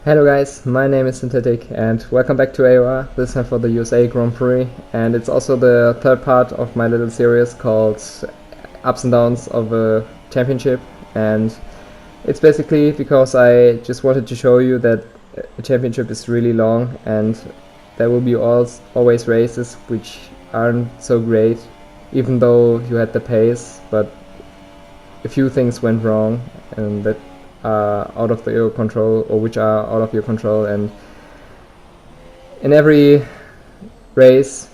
Hello guys, my name is Synthetic and welcome back to AOR, this time for the USA Grand Prix, and it's also the third part of my little series called Ups and Downs of a Championship. And it's basically because I just wanted to show you that a championship is really long and there will be always races which aren't so great, even though you had the pace, but a few things went wrong and that out of your control, or which are out of your control. And in every race,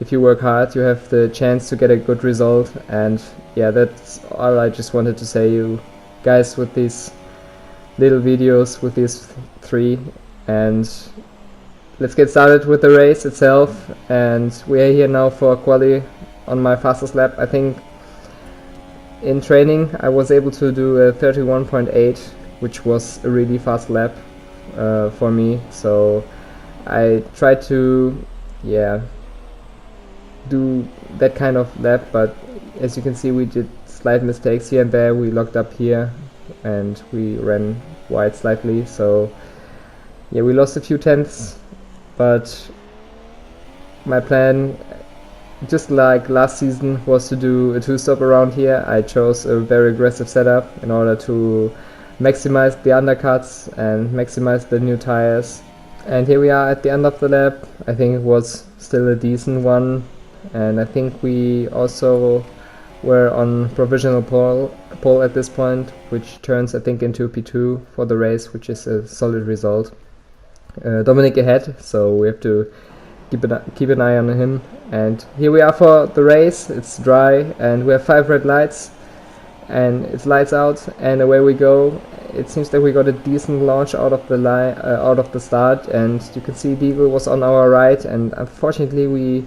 if you work hard, you have the chance to get a good result. And yeah, that's all I just wanted to say you guys with these little videos, with these three. And let's get started with the race itself. And we are here now for quali on my fastest lap. I think in training I was able to do a 31.8, which was a really fast lap for me, so I tried to do that kind of lap, but as you can see we did slight mistakes here and there. We locked up here and we ran wide slightly, so yeah, we lost a few tenths, but my plan, just like last season, was to do a two-stop around here. I chose a very aggressive setup in order to maximize the undercuts and maximize the new tires. And here we are at the end of the lap. I think it was still a decent one, and I think we also were on provisional pole at this point, which turns I think into P2 for the race, which is a solid result. Dominic ahead, so we have to keep an eye on him. And here we are for the race. It's dry and we have 5 red lights and it's lights out and away we go. It seems that we got a decent launch out of the line, out of the start, and you can see Deagle was on our right, and unfortunately we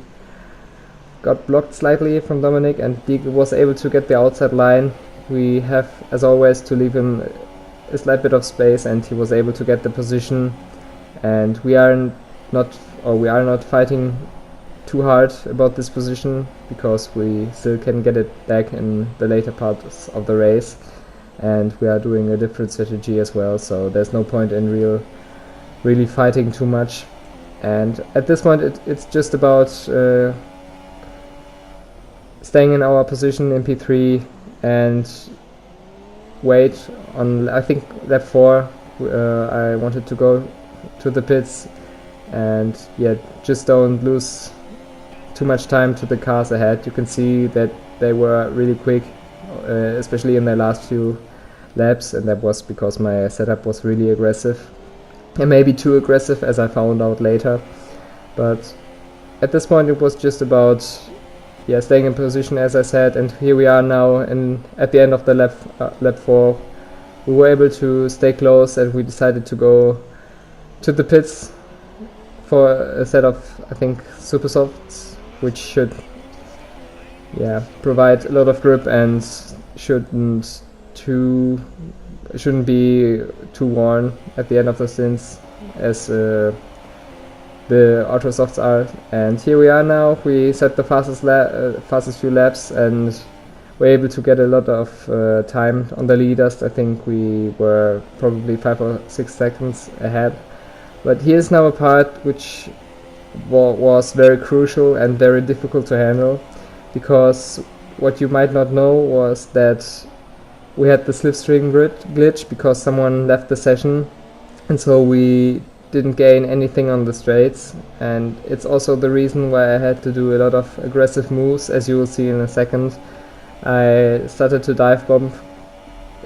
got blocked slightly from Dominic, and Deagle was able to get the outside line. We have, as always, to leave him a slight bit of space, and he was able to get the position. And we are not fighting too hard about this position because we still can get it back in the later parts of the race, and we are doing a different strategy as well, so there's no point in really fighting too much. And at this point it's just about staying in our position in P3 and wait on, I think, lap 4. I wanted to go to the pits, and yeah, just don't lose too much time to the cars ahead. You can see that they were really quick, especially in their last few laps, and that was because my setup was really aggressive, and maybe too aggressive, as I found out later. But at this point it was just about staying in position, as I said. And here we are now at the end of the lap 4. We were able to stay close, and we decided to go to the pits for a set of, I think, super softs, which should provide a lot of grip and shouldn't be too worn at the end of the stints as the ultra softs are. And here we are now. We set the fastest few laps, and we're able to get a lot of time on the leaders. I think we were probably 5 or 6 seconds ahead. But here's now a part which was very crucial and very difficult to handle, because what you might not know was that we had the slipstream glitch because someone left the session, and so we didn't gain anything on the straights. And it's also the reason why I had to do a lot of aggressive moves, as you will see in a second. I started to dive bomb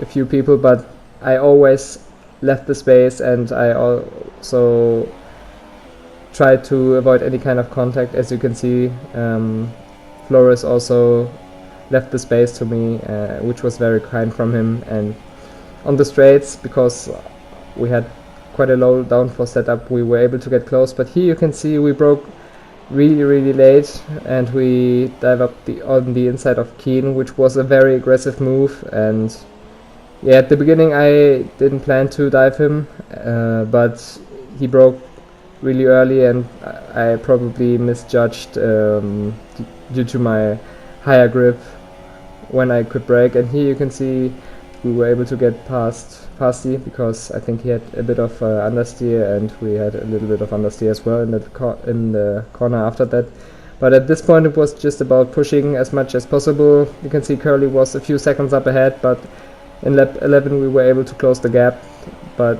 a few people, but I always left the space, and I also tried to avoid any kind of contact. As you can see, Flores also left the space to me, which was very kind from him. And on the straights, because we had quite a low downforce setup, we were able to get close. But here you can see we broke really late, and we dive up on the inside of Keen, which was a very aggressive move. And yeah, at the beginning I didn't plan to dive him, but he broke really early, and I probably misjudged due to my higher grip when I could brake. And here you can see we were able to get past fastly, because I think he had a bit of understeer, and we had a little bit of understeer as well in the corner after that. But at this point it was just about pushing as much as possible. You can see Curly was a few seconds up ahead, but in lap 11 we were able to close the gap. But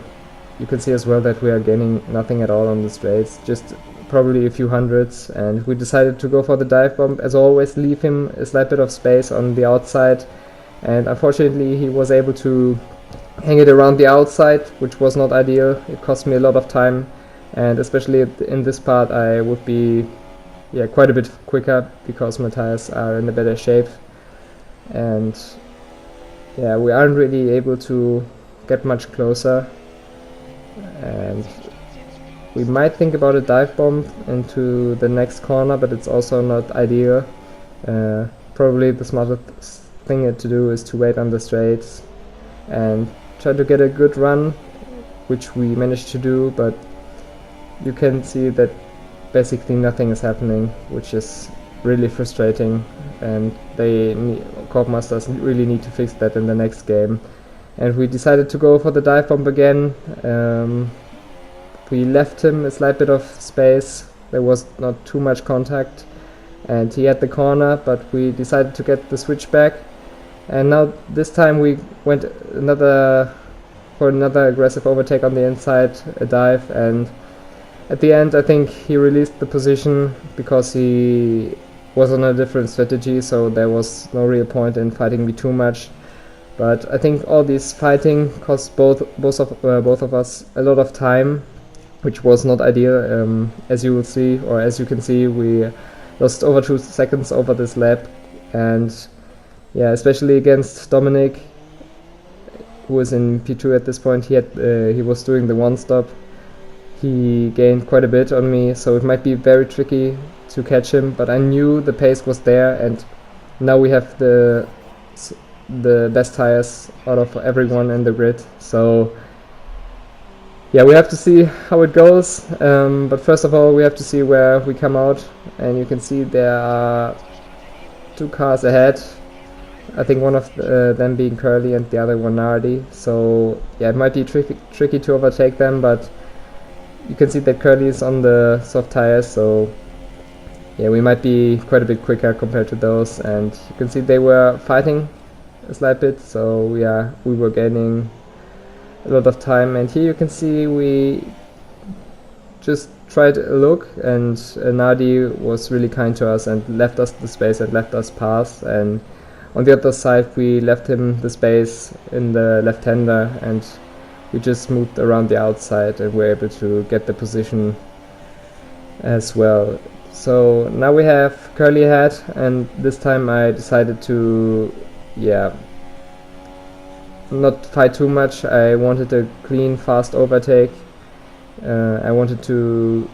you can see as well that we are gaining nothing at all on the straights, just probably a few hundreds, and we decided to go for the dive bomb. As always, leave him a slight bit of space on the outside, and unfortunately he was able to hang it around the outside, which was not ideal. It cost me a lot of time, and especially in this part I would be quite a bit quicker because my tires are in a better shape, and we aren't really able to get much closer, and we might think about a dive bomb into the next corner, but it's also not ideal. Probably the smartest thing to do is to wait on the straights and try to get a good run, which we managed to do, but you can see that basically nothing is happening, which is really frustrating, and Corp Masters really need to fix that in the next game. And we decided to go for the dive bomb again. We left him a slight bit of space. There was not too much contact, and he had the corner, but we decided to get the switch back. And now this time we went for another aggressive overtake on the inside, a dive, and at the end I think he released the position because he was on a different strategy, so there was no real point in fighting me too much. But I think all this fighting cost both of us a lot of time, which was not ideal. As you will see, or as you can see, we lost over 2 seconds over this lap, and especially against Dominic, who was in P2 at this point. He was doing the one stop. He gained quite a bit on me, so it might be very tricky to catch him, but I knew the pace was there, and now we have the best tires out of everyone in the grid. So we have to see how it goes, but first of all we have to see where we come out, and you can see there are 2 cars ahead. I think one of them being Curly and the other one Nardi, so it might be tricky to overtake them, but you can see that Curly is on the soft tires, so we might be quite a bit quicker compared to those, and you can see they were fighting a slight bit, so we were gaining a lot of time. And here you can see we just tried a look, and Nardi was really kind to us and left us the space and left us pass, and on the other side we left him the space in the left-hander, and we just moved around the outside and were able to get the position as well. So now we have Curly ahead, and this time I decided to not fight too much. I wanted a clean, fast overtake. I wanted to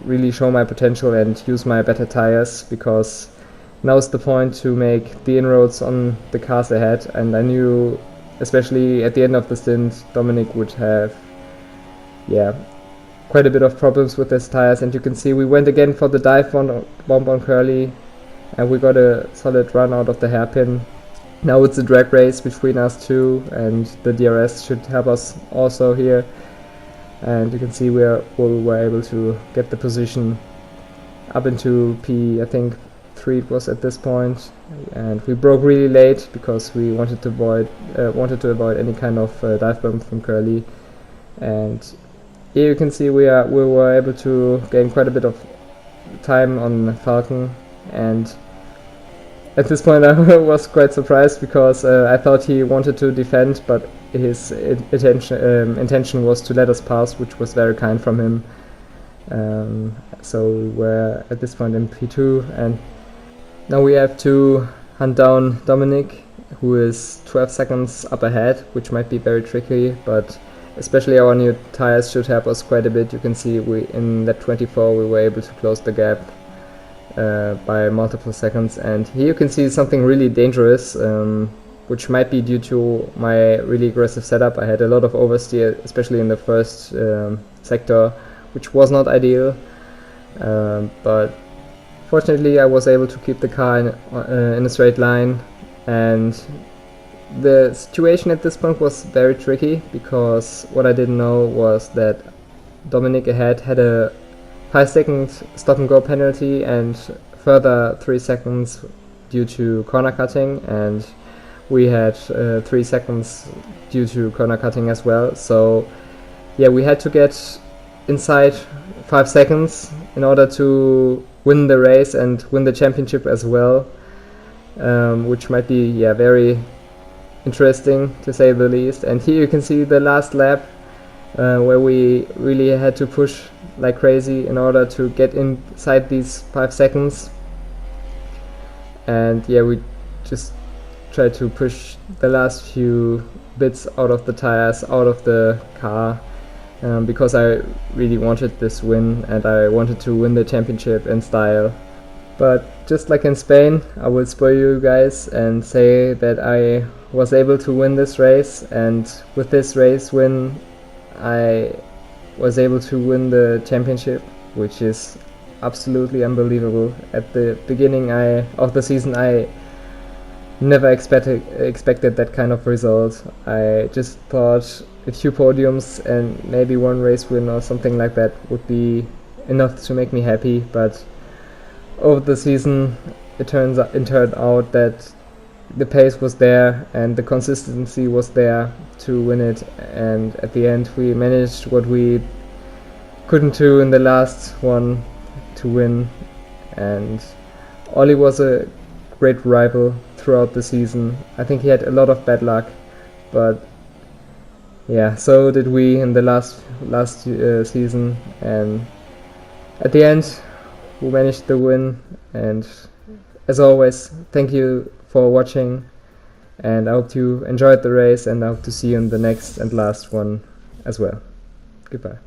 really show my potential and use my better tires, because now's the point to make the inroads on the cars ahead, and I knew especially at the end of the stint Dominic would have quite a bit of problems with his tires. And you can see we went again for the dive bomb on Curly, and we got a solid run out of the hairpin. Now it's a drag race between us two, and the DRS should help us also here, and you can see we were able to get the position up into P, I think 3 it was at this point, and we broke really late because we wanted to avoid any kind of dive bomb from Curly. And here you can see we were able to gain quite a bit of time on Falcon, and at this point I was quite surprised because I thought he wanted to defend, but his intention was to let us pass, which was very kind from him. So we were at this point in P2, and now we have to hunt down Dominic, who is 12 seconds up ahead, which might be very tricky, but especially our new tires should help us quite a bit. You can see in lap 24 we were able to close the gap by multiple seconds, and here you can see something really dangerous, which might be due to my really aggressive setup. I had a lot of oversteer, especially in the first sector, which was not ideal, but fortunately I was able to keep the car in a straight line, and the situation at this point was very tricky, because what I didn't know was that Dominic ahead had a 5-second stop and go penalty and further 3 seconds due to corner cutting, and we had 3 seconds due to corner cutting as well. So yeah, we had to get inside 5 seconds in order to win the race and win the championship as well, which might be very interesting to say the least. And here you can see the last lap, where we really had to push like crazy in order to get inside these 5 seconds. And yeah, we just tried to push the last few bits out of the tires, out of the car, because I really wanted this win and I wanted to win the championship in style. But just like in Spain, I will spoil you guys and say that I was able to win this race, and with this race win I was able to win the championship, which is absolutely unbelievable. At the beginning of the season I never expected that kind of result. I just thought a few podiums and maybe one race win or something like that would be enough to make me happy, but over the season it turned out that the pace was there and the consistency was there to win it, and at the end we managed what we couldn't do in the last one to win. And Ollie was a great rival throughout the season. I think he had a lot of bad luck, but yeah, so did we in the last season, and at the end we managed the win. And as always, thank you for watching, and I hope you enjoyed the race, and I hope to see you in the next and last one as well. Goodbye.